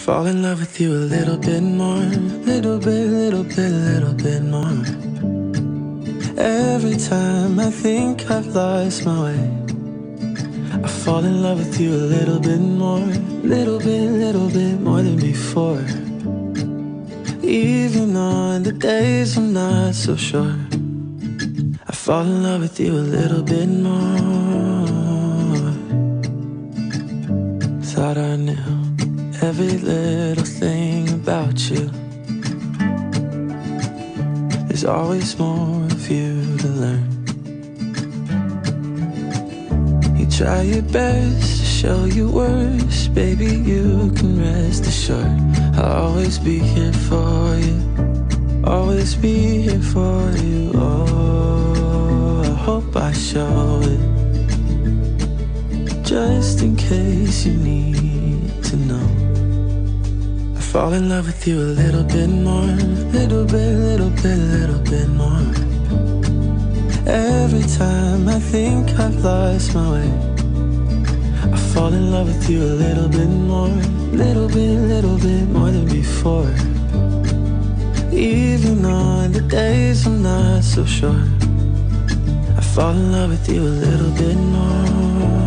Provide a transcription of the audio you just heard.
fall in love with you a little bit more. Little bit more. Every time I think I've lost my way, I fall in love with you a little bit more. Little bit more than before. Even on the days I'm not so sure, I fall in love with you a little bit more. Thought I knew every little thing about you. There's always more of you to learn. You try your best to show your worst, baby, you can rest assured I'll always be here for you. Always be here for you. Oh, I hope I show it, just in case you need to know. I fall in love with you a little bit more. Little bit more. Every time I think I've lost my way, I fall in love with you a little bit more. Little bit more than before. Even on the days I'm not so sure, I fall in love with you a little bit more.